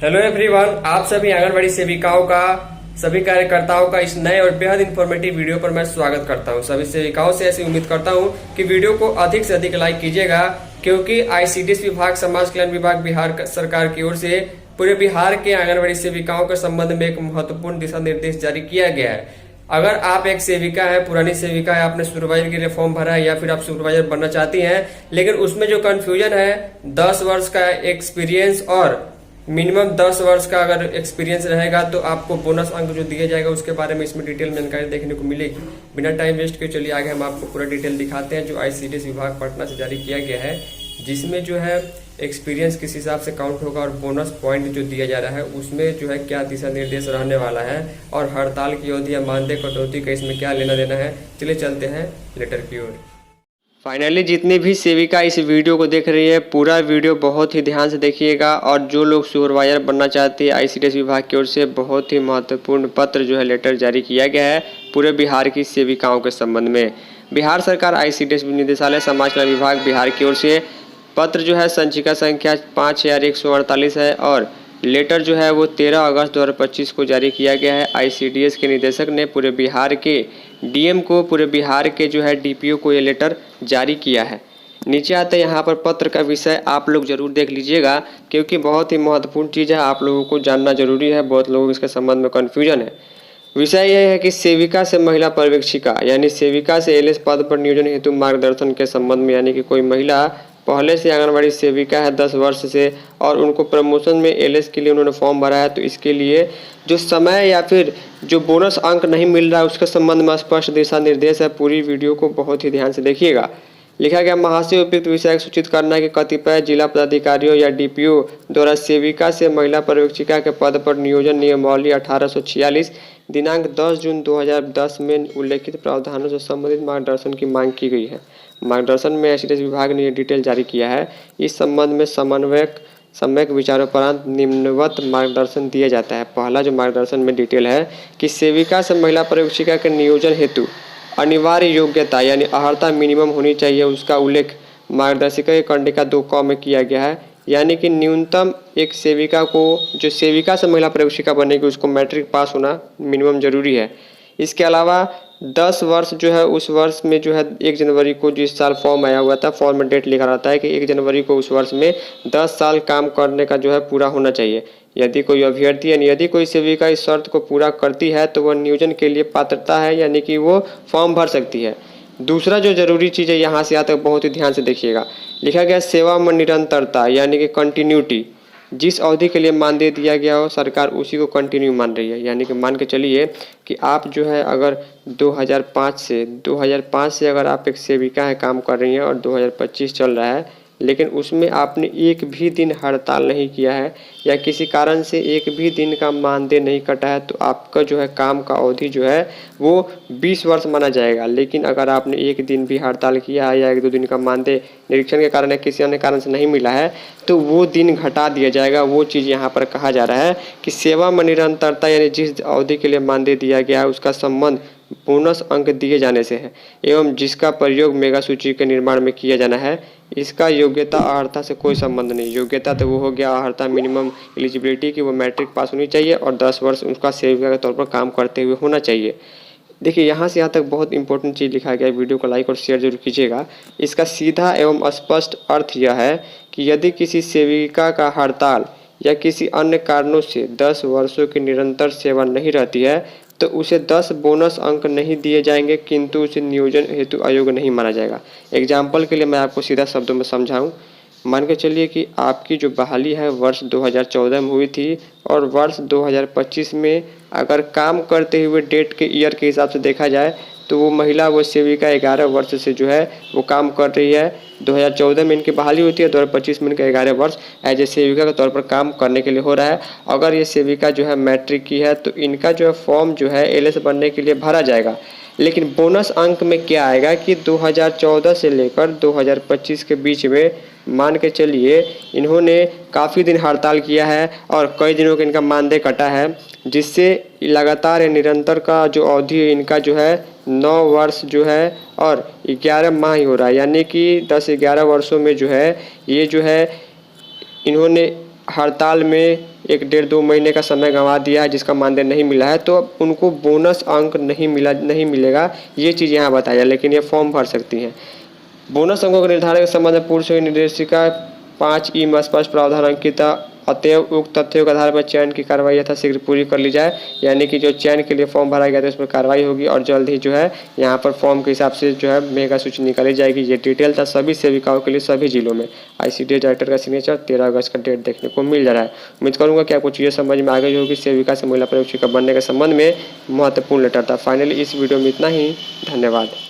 Hello everyone, आप सभी आंगनबाड़ी सेविकाओं का, सभी कार्यकर्ताओं का इस नए और बेहद इंफॉर्मेटिव वीडियो पर मैं स्वागत करता हूं। सभी सेविकाओं से ऐसी उम्मीद करता हूं कि वीडियो को अधिक से अधिक लाइक कीजिएगा, क्योंकि आईसीडीएस विभाग, समाज कल्याण विभाग बिहार सरकार की ओर से पूरे बिहार के आंगनबाड़ी सेविकाओं के संबंध में एक महत्वपूर्ण दिशा निर्देश जारी किया गया है। अगर आप एक सेविका है, पुरानी सेविका है, आपने सुपरवाइजर के लिए फॉर्म भरा है या फिर आप सुपरवाइजर बनना चाहती हैं, लेकिन उसमें जो कंफ्यूजन है 10 वर्ष का एक्सपीरियंस और मिनिमम 10 वर्ष का अगर एक्सपीरियंस रहेगा तो आपको बोनस अंक जो दिया जाएगा उसके बारे में इसमें डिटेल जानकारी देखने को मिलेगी। बिना टाइम वेस्ट के चलिए आगे हम आपको पूरा डिटेल दिखाते हैं जो आईसीडीएस विभाग पटना से जारी किया गया है, जिसमें जो है एक्सपीरियंस किस हिसाब से काउंट होगा और बोनस पॉइंट जो दिया जा रहा है उसमें जो है क्या दिशा निर्देश रहने वाला है और हड़ताल की अवधि या मानदेय कटौती का इसमें क्या लेना देना है। चलिए चलते हैं लेटर की ओर। फाइनली जितनी भी सेविका इस वीडियो को देख रही है, पूरा वीडियो बहुत ही ध्यान से देखिएगा। और जो लोग सुपरवाइजर बनना चाहते हैं, आईसीडीएस विभाग की ओर से बहुत ही महत्वपूर्ण पत्र जो है लेटर जारी किया गया है पूरे बिहार की सेविकाओं के संबंध में। बिहार सरकार आईसीडीएस निदेशालय समाज कल्याण विभाग बिहार की ओर से पत्र जो है संचिका संख्या 5148 है और लेटर जो है वो 13 अगस्त 2025 को जारी किया गया है। आईसीडीएस के निदेशक ने पूरे बिहार के डीएम को, पूरे बिहार के जो है डीपीओ को ये लेटर जारी किया है। नीचे आते यहाँ पर पत्र का विषय आप लोग जरूर देख लीजिएगा, क्योंकि बहुत ही महत्वपूर्ण चीज़ है, आप लोगों को जानना जरूरी है। बहुत लोगों को इसके संबंध में कन्फ्यूजन है। विषय यह है कि सेविका से महिला पर्यवेक्षिका यानी सेविका से एलएस पद पर नियोजन हेतु मार्गदर्शन के संबंध में, यानी कि कोई महिला पहले से आंगनबाड़ी सेविका है 10 वर्ष से और उनको प्रमोशन में एलएस के लिए उन्होंने फॉर्म भरा है, तो इसके लिए जो समय या फिर जो बोनस अंक नहीं मिल रहा है उसके संबंध में स्पष्ट दिशा निर्देश है। पूरी वीडियो को बहुत ही ध्यान से देखिएगा। लिखा गया, महाशय उपयुक्त विषय सूचित करना है कि कतिपय जिला पदाधिकारियों या डीपीओ द्वारा सेविका से महिला पर्यवेक्षिका के पद पर नियोजन नियमावली 1846 दिनांक 10 जून 2010 में उल्लेखित प्रावधानों से संबंधित मार्गदर्शन की मांग की गई है। मार्गदर्शन में आईसीडीएस विभाग ने यह डिटेल जारी किया है। इस संबंध में सम्यक विचारोपरांत निम्नवत मार्गदर्शन दिया जाता है। पहला जो मार्गदर्शन में डिटेल है कि सेविका से महिला पर्यवेक्षिका के नियोजन हेतु अनिवार्य योग्यता यानी अर्हता मिनिमम होनी चाहिए, उसका उल्लेख मार्गदर्शिका के कंडिका 2 क में किया गया है। यानी कि न्यूनतम एक सेविका को, जो सेविका से महिला पर्यवेक्षिका बनेगी, उसको मैट्रिक पास होना मिनिमम जरूरी है। इसके अलावा 10 वर्ष जो है उस वर्ष में जो है 1 जनवरी को जिस साल फॉर्म आया हुआ था, फॉर्म में डेट लिखा रहता है कि 1 जनवरी को उस वर्ष में 10 साल काम करने का जो है पूरा होना चाहिए। यदि कोई अभ्यर्थी यानी यदि कोई सेविका इस शर्त को पूरा करती है तो वह नियोजन के लिए पात्रता है, यानी कि वो फॉर्म भर सकती है। दूसरा जो जरूरी चीज़ है यहाँ से आता है, बहुत ही ध्यान से देखिएगा। लिखा गया सेवा में निरंतरता यानी कि कंटिन्यूटी। जिस अवधि के लिए मानदेय दिया गया हो सरकार उसी को कंटिन्यू मान रही है। यानी कि मान के चलिए कि आप जो है अगर 2005 से अगर आप एक सेविका है काम कर रही हैं और 2025 चल रहा है, लेकिन उसमें आपने एक भी दिन हड़ताल नहीं किया है या किसी कारण से एक भी दिन का मानदेय नहीं कटा है, तो आपका जो है काम का अवधि जो है वो 20 वर्ष माना जाएगा। लेकिन अगर आपने एक दिन भी हड़ताल किया है या 1-2 दिन का मानदेय निरीक्षण के कारण या किसी अन्य कारण से नहीं मिला है तो वो दिन घटा दिया जाएगा। वो चीज़ यहाँ पर कहा जा रहा है कि सेवा में निरंतरता यानी जिस अवधि के लिए मानदेय दिया गया है उसका संबंध बोनस अंक दिए जाने से है, एवं जिसका प्रयोग मेगा सूची के निर्माण में किया जाना है। इसका योग्यता अर्हता से कोई संबंध नहीं। योग्यता तो वो हो गया अर्हता मिनिमम एलिजिबिलिटी की वो मैट्रिक पास होनी चाहिए और 10 वर्ष उसका सेविका के तौर पर काम करते हुए होना चाहिए। देखिए यहाँ से यहाँ तक बहुत इंपॉर्टेंट चीज़ लिखा गया है। वीडियो को लाइक और शेयर जरूर कीजिएगा। इसका सीधा एवं स्पष्ट अर्थ यह है कि यदि किसी सेविका का हड़ताल या किसी अन्य कारणों से 10 वर्षों की निरंतर सेवा नहीं रहती है तो उसे 10 बोनस अंक नहीं दिए जाएंगे, किंतु उसे नियोजन हेतु अयोग्य नहीं माना जाएगा। एग्जाम्पल के लिए मैं आपको सीधा शब्दों में समझाऊं। मान के चलिए कि आपकी जो बहाली है वर्ष 2014 में हुई थी और वर्ष 2025 में अगर काम करते हुए डेट के ईयर के हिसाब से देखा जाए तो वो महिला, वो सेविका 11 वर्ष से जो है वो काम कर रही है। 2014 में इनकी बहाली होती है, 2025 में इनका 11 वर्ष एज ए सेविका के तौर पर काम करने के लिए हो रहा है। अगर ये सेविका जो है मैट्रिक की है तो इनका जो है फॉर्म जो है एलएस बनने के लिए भरा जाएगा। लेकिन बोनस अंक में क्या आएगा कि 2014 से लेकर 2025 के बीच में मान के चलिए इन्होंने काफ़ी दिन हड़ताल किया है और कई दिनों का इनका मानदेय कटा है, जिससे लगातार निरंतर का जो अवधि है इनका जो है 9 वर्ष जो है और 11 माह ही हो रहा है। यानी कि 10-11 वर्षों में जो है ये जो है इन्होंने हड़ताल में 1-1.5-2 महीने का समय गंवा दिया है, जिसका मानदेय नहीं मिला है, तो अब उनको बोनस अंक नहीं मिलेगा, ये चीज़ यहाँ बताया है। लेकिन ये फॉर्म भर सकती हैं। बोनस अंकों के निर्धारण के संबंध में पूर्व से निर्देशिका 5 में स्पष्ट प्रावधान अंकित है। अतएव उक्त तथ्यों के आधार पर चयन की कार्रवाई यथाशीघ्र पूरी कर ली जाए। यानी कि जो चयन के लिए फॉर्म भरा गया था उस पर कार्रवाई होगी और जल्द ही जो है यहाँ पर फॉर्म के हिसाब से जो है मेगा सूची निकाली जाएगी। ये डिटेल था सभी सेविकाओं के लिए सभी जिलों में। ICDS डायरेक्टर का सिग्नेचर 13 अगस्त का डेट देखने को मिल जा रहा है। उम्मीद करूँगा कि आपको चीज़ें समझ में आ गई होगी। सेविका से महिला पर्यवेक्षिका बनने के संबंध में महत्वपूर्ण लेटर था। फाइनली इस वीडियो में इतना ही। धन्यवाद।